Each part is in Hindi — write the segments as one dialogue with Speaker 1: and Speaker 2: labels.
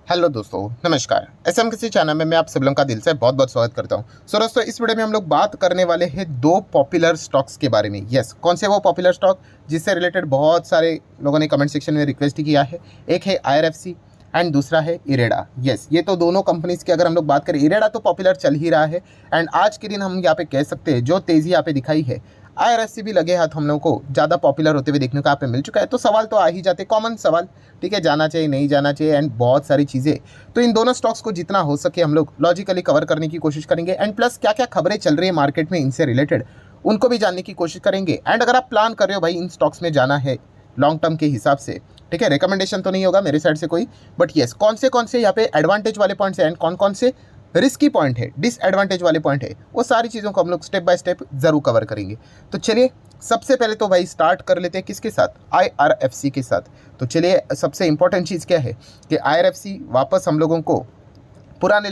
Speaker 1: हेलो दोस्तों, नमस्कार। एसएम किसी चैनल में मैं आप सब लोगों का दिल से बहुत बहुत स्वागत करता हूं। दोस्तों, इस वीडियो में हम लोग बात करने वाले हैं दो पॉपुलर स्टॉक्स के बारे में। यस, कौन से वो पॉपुलर स्टॉक जिससे रिलेटेड बहुत सारे लोगों ने कमेंट सेक्शन में रिक्वेस्ट किया है। एक है आईआरएफसी एंड दूसरा है इरेडा। यस, ये तो दोनों कंपनीज की अगर हम लोग बात करें, इरेडा तो पॉपुलर चल ही रहा है एंड आज के दिन हम यहाँ पे कह सकते हैं जो तेज़ी यहाँ पे दिखाई है, आईआरएफसी भी लगे हाथ हम लोगों को ज़्यादा पॉपुलर होते हुए देखने को यहाँ पे मिल चुका है। तो सवाल तो आ ही जाते, कॉमन सवाल, ठीक है, जाना चाहिए नहीं जाना चाहिए एंड बहुत सारी चीज़ें। तो इन दोनों स्टॉक्स को जितना हो सके हम लोग लॉजिकली कवर करने की कोशिश करेंगे एंड प्लस क्या क्या खबरें चल रही है मार्केट में इनसे रिलेटेड उनको भी जानने की कोशिश करेंगे। एंड अगर आप प्लान कर रहे हो भाई इन स्टॉक्स में जाना है लॉन्ग टर्म के हिसाब से, ठीक है, रिकमेंडेशन तो नहीं होगा मेरे साइड से कोई, बट येस कौन से यहाँ पे एडवांटेज वाले पॉइंट्स हैं एंड कौन से रिस्की पॉइंट है, डिसएडवांटेज वाले पॉइंट है, वो सारी चीज़ों को हम लोग स्टेप बाय स्टेप जरूर कवर करेंगे। तो चलिए सबसे पहले तो भाई स्टार्ट कर लेते हैं किसके साथ, आईआरएफसी के साथ। तो चलिए सबसे इंपॉर्टेंट चीज़ क्या है कि आईआरएफसी वापस हम लोगों को पुराने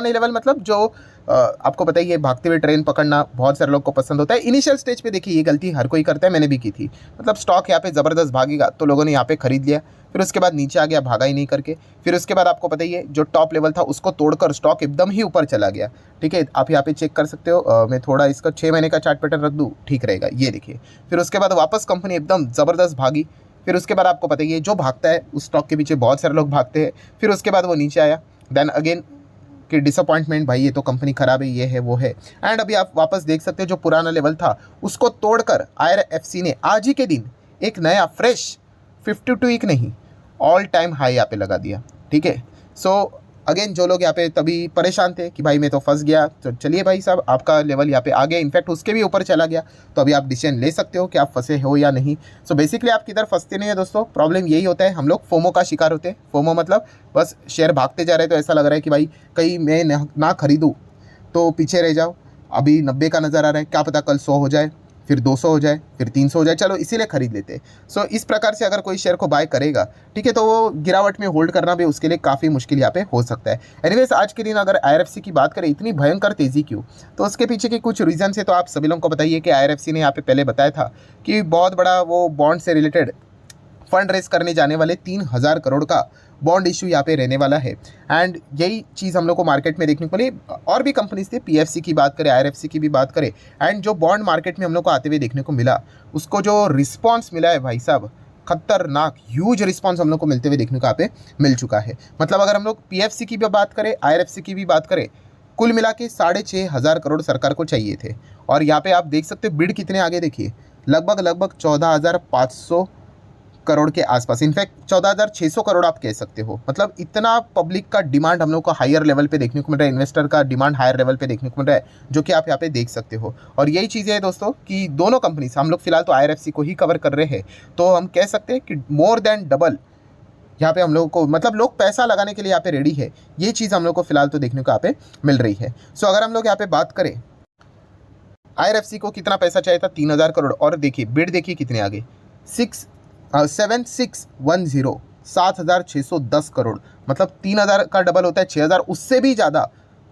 Speaker 1: लेवल मतलब जो आपको बताइए भागते हुए ट्रेन पकड़ना बहुत सारे लोग को पसंद होता है। इनिशियल स्टेज पे देखिए ये गलती हर कोई करता है, मैंने भी की थी। मतलब स्टॉक यहाँ पे ज़बरदस्त भागेगा तो लोगों ने यहाँ पे खरीद लिया, फिर उसके बाद नीचे आ गया, भागा ही नहीं करके, फिर उसके बाद आपको बताइए जो टॉप लेवल था उसको तोड़कर स्टॉक एकदम ही ऊपर चला गया। ठीक है, आप यहाँ पे चेक कर सकते हो। मैं थोड़ा इसका 6 महीने का चार्ट पैटर्न रख दूँ, ठीक रहेगा, ये देखिए। फिर उसके बाद वापस कंपनी एकदम ज़बरदस्त भागी। फिर उसके बाद आपको बताइए जो भागता है उस स्टॉक के पीछे बहुत सारे लोग भागते हैं। फिर उसके बाद वो नीचे आया, देन अगेन कि डिसअपॉइंटमेंट, भाई ये तो कंपनी खराब है, ये है वो है। एंड अभी आप वापस देख सकते हो जो पुराना लेवल था उसको तोड़कर आईआरएफसी ने आज ही के दिन एक नया फ्रेश 52 वीक नहीं ऑल टाइम हाई यहाँ पे लगा दिया। ठीक है, सो अगेन जो लोग यहाँ पे तभी परेशान थे कि भाई मैं तो फंस गया, तो चलिए भाई साहब आपका लेवल यहाँ पे आ गया, इनफैक्ट उसके भी ऊपर चला गया। तो अभी आप डिसीजन ले सकते हो कि आप फंसे हो या नहीं। सो बेसिकली आप किधर फंसते नहीं है दोस्तों, प्रॉब्लम यही होता है, हम लोग फोमो का शिकार होते हैं। फोमो मतलब बस शेयर भागते जा रहे हैं तो ऐसा लग रहा है कि भाई कहीं मैं ना खरीदूँ तो पीछे रह जाओ। अभी 90 का नज़र आ रहा है, क्या पता कल 100 हो जाए, फिर 200 हो जाए, फिर 300 हो जाए, चलो इसीलिए खरीद लेते हैं। सो इस प्रकार से अगर कोई शेयर को बाय करेगा, ठीक है, तो वो गिरावट में होल्ड करना भी उसके लिए काफ़ी मुश्किल यहाँ पे हो सकता है। एनीवेज आज के दिन अगर आईआरएफसी की बात करें, इतनी भयंकर तेज़ी क्यों, तो उसके पीछे के कुछ रीजन है। तो आप सभी लोगों को बताइए कि आईआरएफसी ने यहाँ पे पहले बताया था कि बहुत बड़ा वो बॉन्ड से रिलेटेड फंड रेस करने जाने वाले 3,000 करोड़ का बॉन्ड इशू यहाँ पे रहने वाला है। एंड यही चीज़ हम लोग को मार्केट में देखने को मिली। और भी कंपनीज थे, पीएफसी की बात करें, आईआरएफसी की भी बात करें, एंड जो बॉन्ड मार्केट में हम लोग को आते हुए देखने को मिला, उसको जो रिस्पॉन्स मिला है भाई साहब, खतरनाक ह्यूज रिस्पॉन्स हम लोग को मिलते हुए देखने को यहाँ पे मिल चुका है। मतलब अगर हम लोग पीएफसी की भी बात करें, आईआरएफसी की भी बात करें, कुल मिला के 6,500 करोड़ सरकार को चाहिए थे। और यहाँ पे आप देख सकते हो बिड कितने आगे, देखिए लगभग 14,500 करोड़ के आसपास, इनफैक्ट 14,600 करोड़ आप कह सकते हो। मतलब इतना पब्लिक का डिमांड हम लोग को हायर लेवल पे देखने को मिल रहा है, इन्वेस्टर का डिमांड हायर लेवल पे देखने को मिल रहा है, जो कि आप यहाँ पे देख सकते हो। और यही चीज़ें है दोस्तों कि दोनों कंपनीज, हम लोग फिलहाल तो आईआरएफसी को ही कवर कर रहे हैं, तो हम कह सकते हैं कि मोर देन डबल यहाँ पे हम लोगों को, मतलब लोग पैसा लगाने के लिए यहाँ पे रेडी है। ये चीज़ हम लोग को फिलहाल तो देखने को यहाँ पे मिल रही है। सो अगर हम लोग यहाँ पे बात करें आईआरएफसी को कितना पैसा चाहिए था, 3,000 करोड़, और देखिए बिड देखिए कितने आगे, 7610, 7,610 करोड़। मतलब 3,000 का डबल होता है 6,000, उससे भी ज़्यादा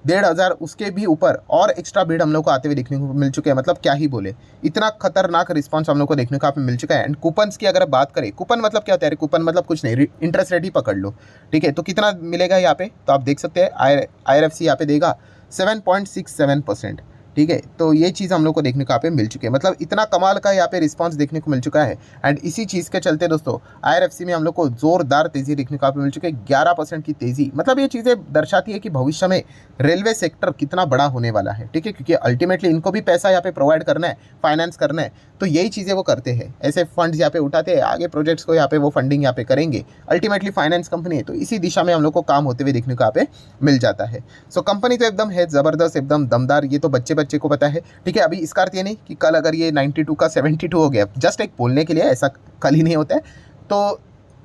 Speaker 1: 1,500, उसके भी ऊपर और एक्स्ट्रा बिड हम लोग को आते हुए देखने को मिल चुके हैं। मतलब क्या ही बोले, इतना खतरनाक रिस्पांस हम लोग को देखने को आप मिल चुका है। एंड कूपन्स की अगर बात करें, कूपन मतलब क्या होता है, कूपन मतलब कुछ नहीं, इंटरेस्ट रेट ही पकड़ लो, ठीक है। तो कितना मिलेगा यहाँ पे, तो आप देख सकते हैं आईआरएफसी यहाँ पे देगा 7.67%, ठीक है। तो ये चीज़ हम लोग को देखने को यहाँ पे मिल चुकी है। मतलब इतना कमाल का यहाँ पे रिस्पांस देखने को मिल चुका है। एंड इसी चीज़ के चलते दोस्तों आईआरएफसी में हम लोग को जोरदार तेज़ी देखने को यहाँ पे मिल चुकी है, 11% की तेज़ी। मतलब ये चीज़ें दर्शाती है कि भविष्य में रेलवे सेक्टर कितना बड़ा होने वाला है, ठीक है, क्योंकि अल्टीमेटली इनको भी पैसा यहाँ पे प्रोवाइड करना है, फाइनेंस करना है, तो यही चीज़ें वो करते हैं, ऐसे फंड्स यहाँ पे उठाते हैं, आगे प्रोजेक्ट्स को यहाँ पे वो फंडिंग यहाँ पे करेंगे। अल्टीमेटली फाइनेंस कंपनी है, तो इसी दिशा में हम लोग को काम होते हुए देखने को यहाँ पे मिल जाता है। सो कंपनी तो एकदम है ज़बरदस्त, एकदम दमदार, ये तो बच्चे बच्चे को पता है, ठीक है। अभी इसका अर्थ ये नहीं कि कल अगर ये 92 का 72 हो गया, जस्ट एक बोलने के लिए, ऐसा कल ही नहीं होता है। तो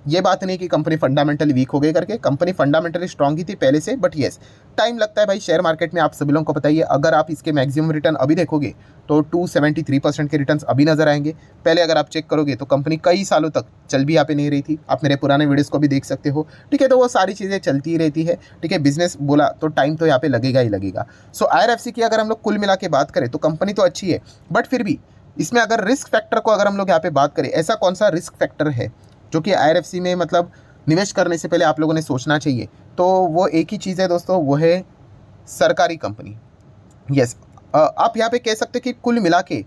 Speaker 1: ये बात नहीं कि कंपनी फंडामेंटली वीक हो गई करके, कंपनी फंडामेंटली स्ट्रांग ही थी पहले से, बट येस टाइम लगता है भाई शेयर मार्केट में, आप सभी लोगों को बताइए। अगर आप इसके मैक्सिमम रिटर्न अभी देखोगे तो 273% के रिटर्न्स अभी नजर आएंगे। पहले अगर आप चेक करोगे तो कंपनी कई सालों तक चल भी यहाँ पे नहीं रही थी, आप मेरे पुराने वीडियोस को भी देख सकते हो, ठीक है। तो वो सारी चीज़ें चलती ही रहती है, ठीक है। बिजनेस बोला तो टाइम तो यहाँ पे लगेगा ही लगेगा। सो आईआरएफसी की अगर हम लोग कुल मिला के बात करें तो कंपनी तो अच्छी है, बट फिर भी इसमें अगर रिस्क फैक्टर को अगर हम लोग यहाँ पे बात करें, ऐसा कौन सा रिस्क फैक्टर है जो कि आईआरएफसी में मतलब निवेश करने से पहले आप लोगों ने सोचना चाहिए, तो वो एक ही चीज़ है दोस्तों, वो है सरकारी कंपनी। यस, आप यहाँ पे कह सकते हैं कि कुल मिला के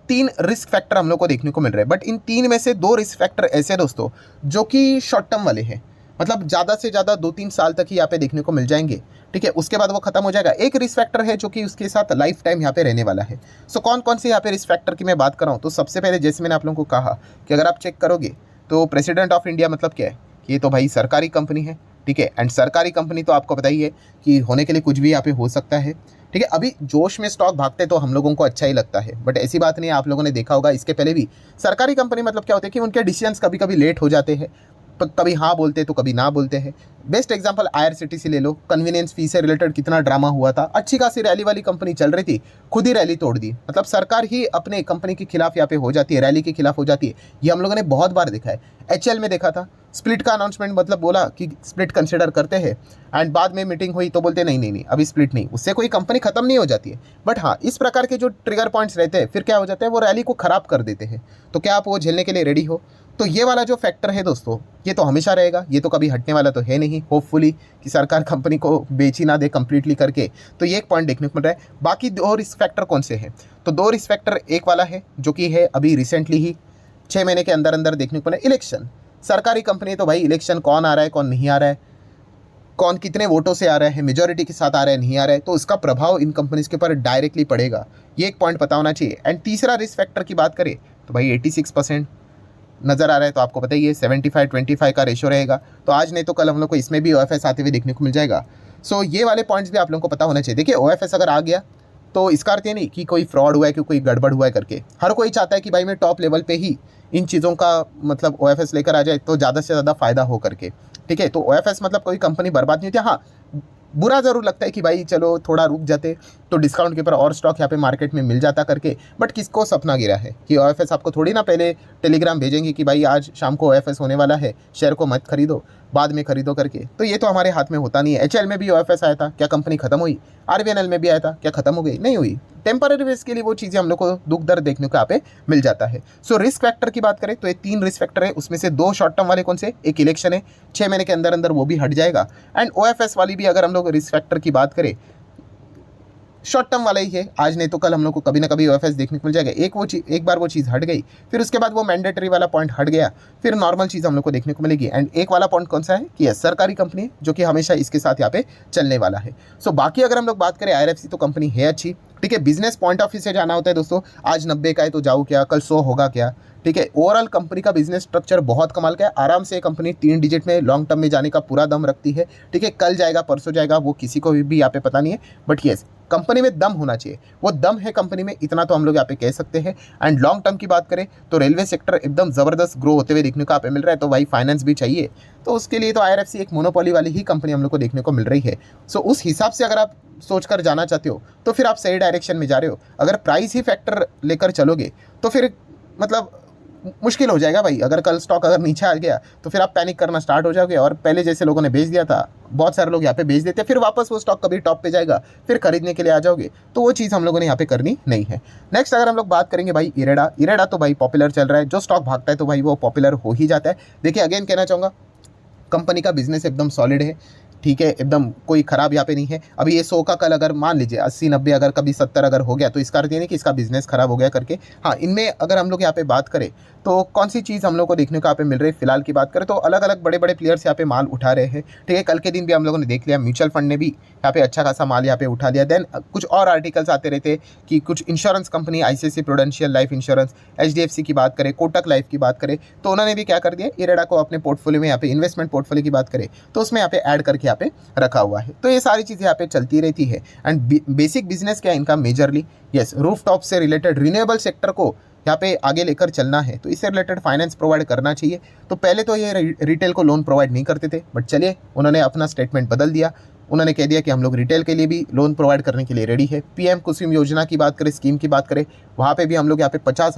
Speaker 1: 3 रिस्क फैक्टर हम लोग को देखने को मिल रहे हैं, बट इन 3 में से 2 रिस्क फैक्टर ऐसे हैं दोस्तों जो कि शॉर्ट टर्म वाले हैं, मतलब ज़्यादा से ज़्यादा 2-3 साल तक ही यहाँ पे देखने को मिल जाएंगे, ठीक है, उसके बाद वो खत्म हो जाएगा। एक रिस्क फैक्टर है जो कि उसके साथ लाइफ टाइम यहाँ पे रहने वाला है। सो कौन कौन से यहाँ पे रिस्क फैक्टर की मैं बात कर रहा हूँ, तो सबसे पहले जैसे मैंने आप लोगों को कहा कि अगर आप चेक करोगे तो प्रेसिडेंट ऑफ इंडिया मतलब क्या है, ये तो भाई सरकारी कंपनी है, ठीक है, एंड सरकारी कंपनी तो आपको पता ही है कि होने के लिए कुछ भी यहाँ पे हो सकता है, ठीक है। अभी जोश में स्टॉक भागते तो हम लोगों को अच्छा ही लगता है, बट ऐसी बात नहीं है, आप लोगों ने देखा होगा इसके पहले भी सरकारी कंपनी मतलब क्या होता है कि उनके डिसीजंस कभी कभी लेट हो जाते हैं, कभी हाँ बोलते तो कभी ना बोलते हैं। बेस्ट एग्जांपल IRCTC ले लो, कन्वीनियंस फी से रिलेटेड कितना ड्रामा हुआ था, अच्छी खासी रैली वाली कंपनी चल रही थी, खुद ही रैली तोड़ दी, मतलब सरकार ही अपने कंपनी के खिलाफ यहाँ पे हो जाती है, रैली के खिलाफ हो जाती है, ये हम लोगों ने बहुत बार देखा है। HL में देखा था, स्प्लिट का अनाउंसमेंट मतलब बोला कि स्प्लिट कंसिडर करते हैं, एंड बाद में मीटिंग हुई तो बोलते नहीं नहीं नहीं अभी स्प्लिट नहीं, उससे कोई कंपनी खत्म नहीं हो जाती है, बट हाँ इस प्रकार के जो ट्रिगर पॉइंट्स रहते हैं फिर क्या हो जाता है, वो रैली को खराब कर देते हैं। तो क्या आप वो झेलने के लिए रेडी हो? तो ये वाला जो फैक्टर है दोस्तों, ये तो हमेशा रहेगा, ये तो कभी हटने वाला तो है नहीं, होपफुली कि सरकार कंपनी को बेच ही ना दे कंप्लीटली करके। तो ये एक पॉइंट देखने को मिल रहा है। बाकी 2 रिस्क फैक्टर कौन से हैं, तो 2 रिस्क फैक्टर एक वाला है जो कि है अभी रिसेंटली ही 6 महीने के अंदर अंदर देखने को मिला, इलेक्शन। सरकारी कंपनी तो भाई इलेक्शन कौन आ रहा है कौन नहीं आ रहा है, कौन कितने वोटों से आ रहा है, मेजॉरिटी के साथ आ रहा है नहीं आ रहा है, तो उसका प्रभाव इन कंपनीज के ऊपर डायरेक्टली पड़ेगा, ये एक पॉइंट पता होना चाहिए। एंड तीसरा रिस्क फैक्टर की बात करें तो भाई 86% नज़र आ रहा है, तो आपको पता ही है 75-25 का रेशो रहेगा, तो आज नहीं तो कल हम लोग को इसमें भी OFS आते हुए देखने को मिल जाएगा। सो ये वाले पॉइंट्स भी आप लोगों को पता होना चाहिए। देखिए OFS अगर आ गया तो इसका अर्थ ये नहीं कि कोई फ्रॉड हुआ है कि कोई गड़बड़ हुआ है करके, हर कोई चाहता है कि भाई मैं टॉप लेवल पे ही इन चीज़ों का मतलब OFS लेकर आ जाए तो ज़्यादा से ज़्यादा फ़ायदा हो करके, ठीक है। तो OFS मतलब कोई कंपनी बर्बाद नहीं होती। हाँ, बुरा ज़रूर लगता है कि भाई चलो थोड़ा रुक जाते तो डिस्काउंट के ऊपर और स्टॉक यहाँ पे मार्केट में मिल जाता करके, बट किसको सपना गिरा है कि OFS आपको थोड़ी ना पहले टेलीग्राम भेजेंगे कि भाई आज शाम को OFS होने वाला है, शेयर को मत खरीदो, बाद में खरीदो करके। तो ये तो हमारे हाथ में होता नहीं है। HL में भी OFS आया था, क्या कंपनी खत्म हुई? RVNL में भी आया था, क्या खत्म हो गई? नहीं हुई। टेम्पररी बेस के लिए वो चीज़ें हम लोग को दुख दर्द देखने को यहाँ पे मिल जाता है। सो रिस्क फैक्टर की बात करें तो ये 3 रिस्क फैक्टर है, उसमें से 2 शॉर्ट टर्म वाले कौन से, एक इलेक्शन है 6 महीने के अंदर अंदर वो भी हट जाएगा, एंड OFS वाली भी अगर हम लोग रिस्क फैक्टर की बात करें शॉर्ट टर्म वाला ही है, आज नहीं तो कल हम लोग को कभी ना कभी OFS देखने को मिल जाएगा। एक बार वो चीज़ हट गई, फिर उसके बाद वो मैंडेटरी वाला पॉइंट हट गया, फिर नॉर्मल चीज़ हम लोग को देखने को मिलेगी। एंड एक वाला पॉइंट कौन सा है कि सरकारी कंपनी है जो कि हमेशा इसके साथ यहाँ पे चलने वाला है। सो बाकी अगर हम लोग बात करें IRFC तो कंपनी है अच्छी, ठीक है। बिजनेस पॉइंट ऑफ व्यू से जाना होता है दोस्तों, आज 90 का है तो जाओ क्या, कल 100 होगा क्या, ठीक है। ओवरऑल कंपनी का बिजनेस स्ट्रक्चर बहुत कमाल का है, आराम से कंपनी 3 डिजिट में लॉन्ग टर्म में जाने का पूरा दम रखती है, ठीक है। कल जाएगा परसों जाएगा वो किसी को भी यहाँ पे पता नहीं है, बट येस कंपनी में दम होना चाहिए, वो दम है कंपनी में, इतना तो हम लोग यहाँ पे कह सकते हैं। एंड लॉन्ग टर्म की बात करें तो रेलवे सेक्टर एकदम ज़बरदस्त ग्रो होते हुए देखने को यहाँ पे मिल रहा है, तो भाई फाइनेंस भी चाहिए, तो उसके लिए तो IRFC एक मोनोपोली वाली ही कंपनी हम लोग को देखने को मिल रही है। सो उस हिसाब से अगर आप सोच कर जाना चाहते हो तो फिर आप सही डायरेक्शन में जा रहे हो। अगर प्राइस ही फैक्टर लेकर चलोगे तो फिर मतलब मुश्किल हो जाएगा भाई, अगर कल स्टॉक अगर नीचे आ गया तो फिर आप पैनिक करना स्टार्ट हो जाओगे, और पहले जैसे लोगों ने बेच दिया था, बहुत सारे लोग यहाँ पे बेच देते हैं, फिर वापस वो स्टॉक कभी टॉप पे जाएगा, फिर खरीदने के लिए आ जाओगे, तो वो चीज़ हम लोगों ने यहाँ पे करनी नहीं है। नेक्स्ट अगर हम लोग बात करेंगे भाई इरेडा तो भाई पॉपुलर चल रहा है, जो स्टॉक भागता है तो भाई वो पॉपुलर हो ही जाता है। देखिए अगेन कहना चाहूँगा, कंपनी का बिजनेस एकदम सॉलिड है, ठीक है, एकदम कोई ख़राब यहाँ पे नहीं है। अभी ये 100 का कल अगर मान लीजिए 80-90 अगर कभी 70 अगर हो गया तो इसका अर्थ ये नहीं कि इसका बिजनेस ख़राब हो गया करके। हाँ, इनमें अगर हम लोग यहाँ पे बात करें तो कौन सी चीज़ हम लोग को देखने को यहाँ पे मिल रही है, फिलहाल की बात करें तो अलग अलग बड़े बड़े प्लेयर्स यहाँ पे माल उठा रहे हैं, ठीक है। कल के दिन भी हम लोगों ने देख लिया, म्यूचुअल फंड ने भी यहाँ पे अच्छा खासा माल यहाँ पे उठा लिया। देन कुछ और आर्टिकल्स आते रहते कि कुछ insurance company ICICI prudential life insurance, HDFC की बात करें, कोटक लाइफ की बात करें, तो उन्होंने भी क्या कर दिया, इरेडा को अपने पोर्टफोलियो में यहाँ पे इन्वेस्टमेंट पोर्टफोलियो की बात करें तो उसमें यहाँ पे ऐड करके यहाँ पे रखा हुआ है। तो ये सारी चीज़ें यहाँ पे चलती रहती है। एंड बेसिक बिजनेस क्या है इनका, मेजरली यस रूफटॉप से रिलेटेड रिन्यूएबल सेक्टर को यहाँ पे आगे लेकर चलना है, तो इससे रिलेटेड फाइनेंस प्रोवाइड करना चाहिए। तो पहले तो ये रिटेल को लोन प्रोवाइड नहीं करते थे, बट चलिए उन्होंने अपना स्टेटमेंट बदल दिया, उन्होंने कह दिया कि हम लोग रिटेल के लिए भी लोन प्रोवाइड करने के लिए रेडी है। PM कुसुम योजना की बात करें, स्कीम की बात करें, वहाँ पे भी हम लोग यहाँ पे 50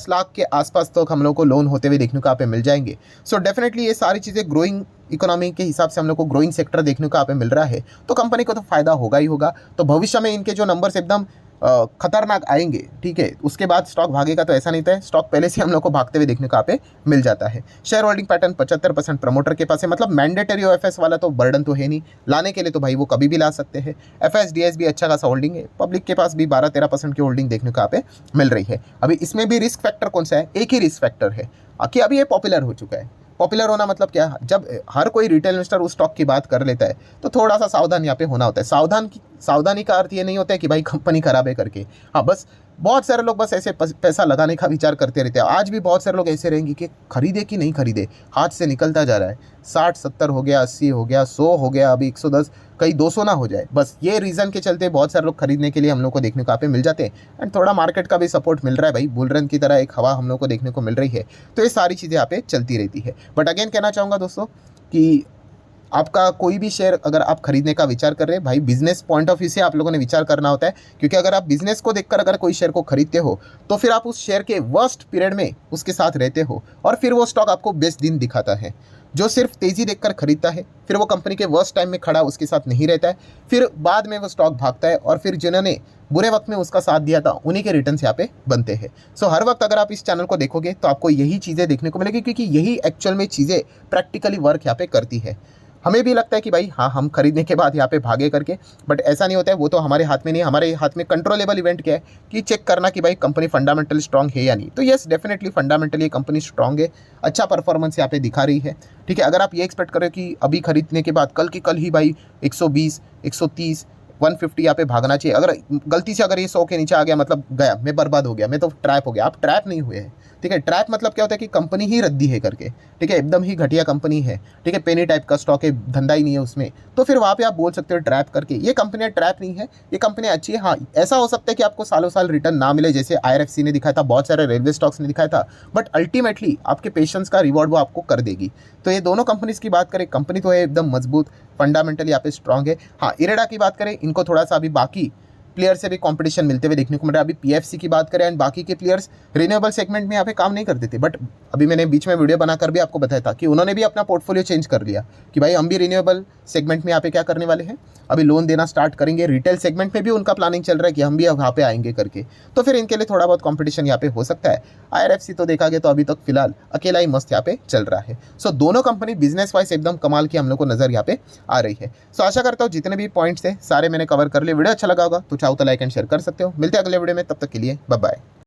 Speaker 1: लाख के आसपास तो हम लोग को लोन होते हुए देखने को यहाँ पे मिल जाएंगे। सो डेफिनेटली ये सारी चीज़ें ग्रोइंग इकोनॉमी के हिसाब से हम लोग को ग्रोइंग सेक्टर देखने को यहाँ पे मिल रहा है, तो कंपनी को तो फायदा होगा ही होगा। तो भविष्य में इनके जो नंबर्स एकदम खतरनाक आएंगे, ठीक है, उसके बाद स्टॉक भागेगा, तो ऐसा नहीं था। स्टॉक पहले से हम लोग को भागते हुए देखने को यहाँ पे मिल जाता है। शेयर होल्डिंग पैटर्न 75% प्रमोटर के पास है, मतलब मैंडेटरी OFS वाला तो बर्डन तो है नहीं, लाने के लिए तो भाई वो कभी भी ला सकते हैं। FSDS भी अच्छा खासा होल्डिंग है, पब्लिक के पास भी 12-13% की होल्डिंग देखने को यहाँ पे मिल रही है। अभी इसमें भी रिस्क फैक्टर कौन सा है, एक ही रिस्क फैक्टर है कि अभी ये पॉपुलर हो चुका है। पॉपुलर होना मतलब क्या, जब हर कोई रिटेल इन्वेस्टर उस स्टॉक की बात कर लेता है तो थोड़ा सा सावधान यहाँ पे होना होता है। सावधानी का अर्थ ये नहीं होता है कि भाई कंपनी खराब है करके, हाँ बस बहुत सारे लोग बस ऐसे पैसा लगाने का विचार करते रहते हैं। आज भी बहुत सारे लोग ऐसे रहेंगे कि खरीदे कि नहीं खरीदे, हाथ से निकलता जा रहा है। 60-70 हो गया, 80 हो गया, 100 हो गया, अभी 110, कहीं 200 ना हो जाए। बस ये रीज़न के चलते बहुत सारे लोग खरीदने के लिए हम लोग को देखने को यहाँ पे मिल जाते हैं। एंड थोड़ा मार्केट का भी सपोर्ट मिल रहा है भाई, बुल रन की तरह एक हवा हम लोग को देखने को मिल रही है। तो ये सारी चीज़ें यहाँ पे चलती रहती है। बट अगेन कहना चाहूँगा दोस्तों कि आपका कोई भी शेयर अगर आप खरीदने का विचार कर रहे हैं, भाई बिजनेस पॉइंट ऑफ व्यू से आप लोगों ने विचार करना होता है। क्योंकि अगर आप बिजनेस को देखकर अगर कोई शेयर को खरीदते हो तो फिर आप उस शेयर के वर्स्ट पीरियड में उसके साथ रहते हो, और फिर वो स्टॉक आपको बेस्ट दिन दिखाता है। जो सिर्फ तेज़ी देखकर खरीदता है, फिर वो कंपनी के वर्स्ट टाइम में खड़ा उसके साथ नहीं रहता है, फिर बाद में वो स्टॉक भागता है, और फिर जिन्होंने बुरे वक्त में उसका साथ दिया था उन्हीं के रिटर्न्स यहाँ पे बनते हैं। सो हर वक्त अगर आप इस चैनल को देखोगे तो आपको यही चीज़ें देखने को मिलेगी, क्योंकि यही एक्चुअल में चीज़ें प्रैक्टिकली वर्क यहाँ पे करती है। हमें भी लगता है कि भाई हाँ हम खरीदने के बाद यहाँ पे भागे करके, बट ऐसा नहीं होता है। वो तो हमारे हाथ में नहीं है, हमारे हाथ में कंट्रोलेबल इवेंट क्या है कि चेक करना कि भाई कंपनी फंडामेंटली स्ट्रांग है या नहीं। तो yes, definitely fundamentally company strong है, अच्छा परफॉर्मेंस यहाँ पे दिखा रही है, ठीक है। अगर आप ये एक्सपेक्ट करें कि अभी खरीदने के बाद कल की कल ही भाई 120, 130, 150 यहाँ पे भागना चाहिए, अगर गलती से अगर ये 100 के नीचे आ गया मतलब गया, मैं बर्बाद हो गया, मैं तो ट्रैप हो गया। आप ट्रैप नहीं हुए हैं, ठीक है। ट्रैप मतलब क्या होता है कि कंपनी ही रद्दी है करके, ठीक है, एकदम ही घटिया कंपनी है, ठीक है, पेनी टाइप का स्टॉक है, धंधा ही नहीं है उसमें, तो फिर वहाँ पे आप बोल सकते हो ट्रैप करके। ये कंपनियाँ ट्रैप नहीं है, ये कंपनियाँ अच्छी है। हाँ, ऐसा हो सकता है कि आपको सालों साल रिटर्न ना मिले, जैसे IRFC ने दिखाया था, बहुत सारे रेलवे स्टॉक्स ने दिखाया था, बट अल्टीमेटली आपके पेशेंस का रिवॉर्ड वो आपको कर देगी। तो ये दोनों कंपनीज की बात करें, कंपनी तो है एकदम मजबूत, फंडामेंटली यहाँ पे स्ट्रांग है। हाँ, इरेडा की बात करें, इनको थोड़ा सा अभी बाकी प्लेयर से भी कंपटीशन मिलते हुए देखने को मिल रहा है। अभी PFC की बात करें एंड बाकी के प्लेयर्स रिन्यूएबल सेगमेंट में यहाँ पे काम नहीं करते थे, बट अभी मैंने बीच में वीडियो बनाकर भी आपको बताया था कि उन्होंने भी अपना पोर्टफोलियो चेंज कर लिया कि भाई हम भी रिन्यूएबल सेगमेंट में यहाँ पे क्या करने वाले हैं, अभी लोन देना स्टार्ट करेंगे। रिटेल सेगमेंट में भी उनका प्लानिंग चल रहा है कि हम भी यहाँ पे आएंगे करके, तो फिर इनके लिए थोड़ा बहुत कॉम्पिटिशन यहाँ पे हो सकता है। IRFC तो देखा गया तो अभी तक फिलहाल अकेला ही मस्त यहाँ पे चल रहा है। सो दोनों कंपनी बिजनेस वाइज एकदम कमाल की हम लोग को नजर यहाँ पे आ रही है। सो आशा करता हूँ जितने भी पॉइंट्स थे सारे मैंने कवर कर लिए। वीडियो अच्छा लगा होगा तो चाहो तो लाइक एंड शेयर कर सकते हो। मिलते हैं अगले वीडियो में, तब तक के लिए बाय बाय।